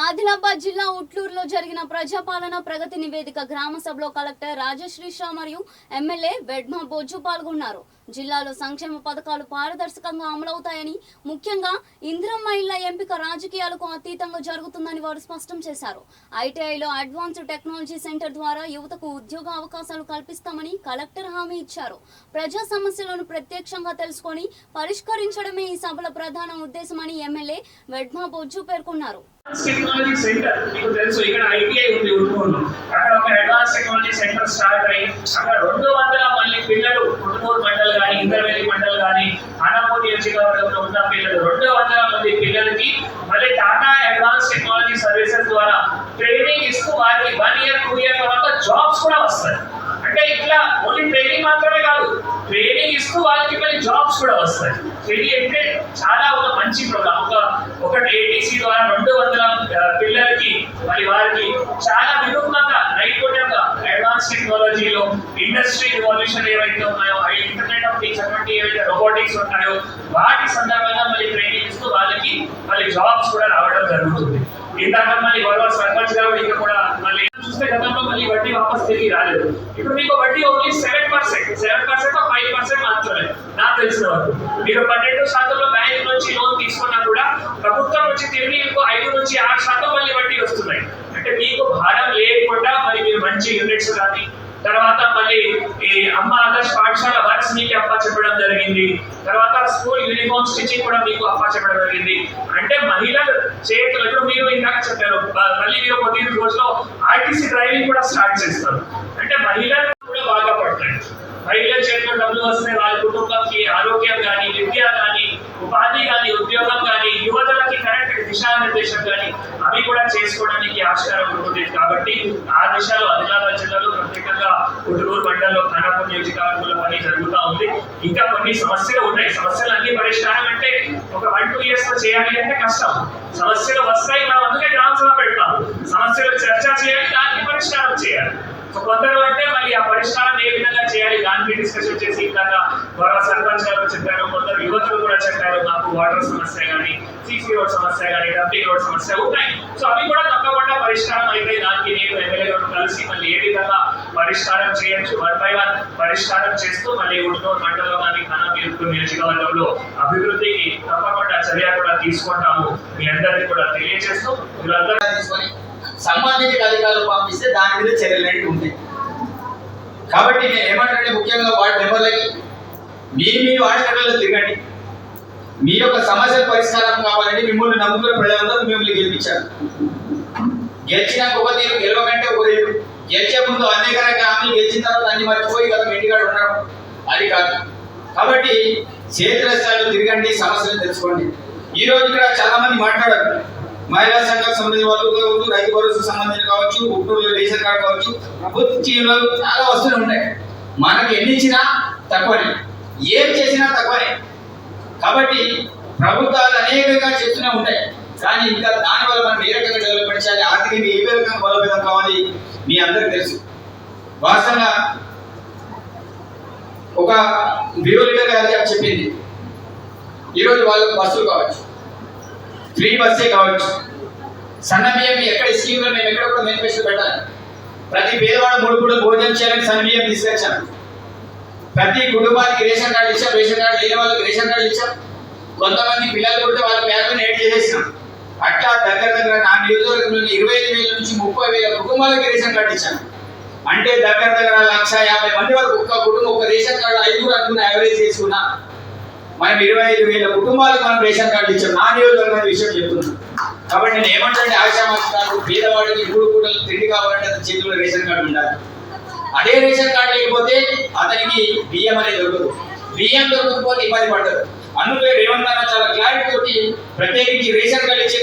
ఆదిలాబాద్ జిల్లా ఉట్లూరులో జరిగిన ప్రజాపాలన ప్రగతి నివేదిక గ్రామ సభలో కలెక్టర్ రాజశ్రీ షా మరియు ఎమ్మెల్యే వెడ్మ బొజ్జు పాల్గొన్నారు. జిల్లాలో సంక్షేమ పథకాలు పారదర్శకంగా అమలవుతాయని, ముఖ్యంగా ఇందిరమ్మ ఇళ్ల ఎంపిక రాజకీయాలకు అతీతంగా జరుగుతుందని వారు స్పష్టం చేశారు. ఐటీఐలో అడ్వాన్స్డ్ టెక్నాలజీ సెంటర్ ద్వారా యువతకు ఉద్యోగ అవకాశాలు కల్పిస్తామని కలెక్టర్ హామీ ఇచ్చారు. ప్రజా సమస్యలను ప్రత్యక్షంగా తెలుసుకొని పరిష్కరించడమే ఈ సభల ప్రధాన ఉద్దేశమని ఎమ్మెల్యే వెడ్మ బొజ్జు పేర్కొన్నారు. టెక్నాలజీ సెంటర్ మీకు తెలుసు, ఇక్కడ ఐటీఐ ఉంది ఉట్నూరులో. అక్కడ ఒక అడ్వాన్స్ టెక్నాలజీ సెంటర్ స్టార్ట్ అయ్యి అక్కడ 200 మళ్ళీ పిల్లలు ఉట్నూరు మండల్ కానీ ఇందర్వేలి మండల్ కానీ ఆనపూర్ నియోజకవర్గంలో ఉన్న పిల్లలు 200 మంది పిల్లలకి మళ్ళీ టాటా అడ్వాన్స్ టెక్నాలజీ సర్వీసెస్ ద్వారా ట్రైనింగ్ ఇస్తూ వారికి 1 year 2 year తర్వాత జాబ్స్ కూడా వస్తాయి. అంటే ఇట్లా ఓన్లీ ట్రైనింగ్ మాత్రమే కాదు, ట్రైనింగ్ ఇస్తూ వాళ్ళకి మళ్ళీ జాబ్స్ కూడా వస్తాయి. ఇది అంటే చాలా ఒక మంచి ప్రోగ్రామ్. ఒక ఏటీసీ ద్వారా 200 పిల్లలకి మరి వారికి చాలా వినూత్నంగా నైపుణ్యంగా అడ్వాన్స్ టెక్నాలజీలో ఇండస్ట్రీ రివల్యూషన్ ఏవైతే ఉన్నాయో, ఇంటర్నెట్ ఆఫ్ థింగ్స్ అటువంటి ఏవైతే రోబోటిక్స్ ఉంటాయో వాటి సందర్భంగా మళ్ళీ ట్రైనింగ్ ఇస్తూ వాళ్ళకి మళ్ళీ జాబ్స్ కూడా రావడం జరుగుతుంది. ఇందాక మళ్ళీ గౌరవ సర్పంచ్ గారు ఇంకా కూడా మళ్ళీ చూస్తే గతంలో మళ్ళీ వడ్డీ వాపస్ తిరిగి రాలేదు. ఇప్పుడు మీకు వడ్డీ ఓన్లీ 7% 5% మాత్రమే. నాకు తెలిసిన వరకు మీరు 12% బ్యాంక్ నుంచి లోన్ తీసుకున్నా కూడా ప్రభుత్వం నుంచి తిరిగి మీకు 5 నుంచి 6% మళ్ళీ వడ్డీ వస్తున్నాయి. అంటే మీకు భారం లేకుండా మరి మీరు మంచి యూనిట్స్ కానీ తర్వాత మళ్ళీ ఈ అమ్మ ఆదర్శ పాఠశాల వర్క్స్ మీకు అప్పచెప్పడం జరిగింది. తర్వాత స్కూల్ యూనిఫామ్ స్టిచింగ్ కూడా మీకు అప్పచెప్పడం జరిగింది. అంటే మహిళలు చేతులకు మీరు ఇందాక చెప్పారు మళ్ళీ మీరు 15 రోజుల్లో ఆర్టీసీ డ్రైవింగ్ కూడా స్టార్ట్ చేస్తారు. అంటే మహిళలు కూడా బాగా పడతాయి. మహిళల చేతిలో డబ్బులు వస్తే వాళ్ళ కుటుంబంకి ఆరోగ్యం కానీ, విద్య కానీ, ఉపాధి కానీ, ఉద్యోగం కానీ, యువతలకి కరెక్ట్ దిశానిర్దేశం కానీ అవి కూడా చేసుకోవడానికి ఆస్కారం ఉంటుంది. కాబట్టి ఆ దిశలో ఆదిలాబాద్ జిల్లాలో ప్రత్యేకంగా ఉట్నూరు మండలంలో ఖానాపూర్ నియోజకవర్గంలో పని జరుగుతూ ఉంది. ఇంకా కొన్ని సమస్యలు ఉన్నాయి. సమస్యలు అన్ని పరిష్కారం అంటే ఒక 1-2 years లో చేయాలి అంటే కష్టం. సమస్యలు వస్తాయి, మనం అందుకే గ్రామ సభ పెడతాం. సమస్యలు చర్చ చేయాలి, దానికి పరిష్కారం చేయాలి. కొందరు అంటే మళ్ళీ ఆ పరిష్కారం ఏ విధంగా చేయాలి దానికి డిస్కషన్ చేసి ఇందాక గౌరవ సర్పంచ్ గారు చెప్పారు, కొందరు యువతులు కూడా చెప్పారు నాకు వాటర్ సమస్య కానీ, సీసీ రోడ్ సమస్య కానీ, డంపింగ్ రోడ్ సమస్య ఉన్నాయి. సో అవి కూడా తప్పకుండా పరిష్కారం అయితే దానికి నేను ఎమ్మెల్యే గారు కలిసి మళ్ళీ ఏ విధంగా పరిష్కారం చేయొచ్చు 1 by 1 పరిష్కారం చేస్తూ మళ్ళీ ఉట్నూరు మండలంలో కానీ ఖానాపూర్ నియోజకవర్గంలో అభివృద్ధికి తప్పకుండా చర్య కూడా తీసుకుంటాము మీ అందరికీ కూడా తెలియజేస్తూ వీళ్ళందరూ తీసుకొని సంబంధిత అధికారులు పంపిస్తే దాని మీద చర్యలు ఉంటాయి. కాబట్టి నేను ఏమంటే ముఖ్యంగా వార్డు మెంబర్లకి మీ వాడకల్లో తిరగండి. మీ యొక్క సమస్యల పరిష్కారం కావాలంటే మిమ్మల్ని నమ్ముకున్న ప్రజలందరూ మిమ్మల్ని గెలిపించారు. గెలిచినాక ఒక తీరు, గెలవకంటే ఒక తీరు. గెలిచే ముందు అనేక హామీలు గెలిచిన తర్వాత అన్ని మర్చిపోయి కదా ఇంటికాడ ఉండడం అది కాదు. కాబట్టి క్షేత్రస్థాయిలో తిరగండి, సమస్యలు తెలుసుకోండి. ఈ రోజు ఇక్కడ చాలా మంది మాట్లాడారు. మహిళా సంఘాలకు సంబంధించిన వాళ్ళు కావచ్చు, రైతు భరోసాకు సంబంధించిన కావచ్చు, ఉట్నూరు రేషన్ కార్డు కావచ్చు, ప్రభుత్వ చాలా వస్తువులు ఉంటాయి. మనకి ఎన్ని ఇచ్చినా తక్కువనే, ఏం చేసినా తక్కువనే. కాబట్టి ప్రభుత్వాలు అనేకంగా చెప్తూనే ఉంటాయి. కానీ ఇంకా దానివల్ల మనం ఏ రకంగా డెవలప్మెంట్ చేయాలి, ఆర్థికంగా ఏ రకంగా బలోపేతం కావాలి మీ అందరికీ తెలుసు. వాస్తవంగా ఒక బ్యూరో లీడర్ గారు చెప్పింది, ఈరోజు వాళ్ళకు బస్సులు కావచ్చు, ఫ్రీ బస్సే కావచ్చు, సన్న బియ్యం ఎక్కడ స్కీమ్లో మేము ఎక్కడ కూడా మేనిఫెస్టో పెట్టాలి. ప్రతి పేదవాడు 3 పూటలు భోజనం చేయాలని సన్న బియ్యం తీసుకొచ్చాను. ప్రతి కుటుంబానికి రేషన్ కార్డు ఇచ్చాం, రేషన్ కార్డు లేని వాళ్ళకి రేషన్ కార్డు ఇచ్చాం. కొంతమంది పిల్లలు పుడితే వాళ్ళ పేర్లను యాడ్ చేసేసినాం. అట్లా దగ్గర నా నియోజకవర్గంలోని 25,000 నుంచి 30,000 కుటుంబాలకి రేషన్ కార్డు ఇచ్చాను. అంటే దగ్గర 150 మంది వరకు ఒక్క కుటుంబం ఒక రేషన్ కార్డు 5 అనుకున్న యావరేజ్ చేసుకున్నా మనం 25,000 కుటుంబాలకు మనం రేషన్ కార్డు ఇచ్చాం. నా నియోజకవర్గం విషయం చెప్తున్నాను. కాబట్టి నేను ఏమంటే ఆశామాషి కాదు, పేదవాడికి 3 పూటలు తిండి కావాలంటే అతని చేతిలో రేషన్ కార్డు ఉండాలి. అదే రేషన్ కార్డు లేకపోతే అతనికి బియ్యం అనేది దొరకదు. బియ్యం దొరకకపోతే ఇబ్బంది పడదు. అందుకే రేవంత్ అన్న చాలా క్లారిటీ తోటి ప్రత్యేకించి రేషన్ కార్డు ఇచ్చే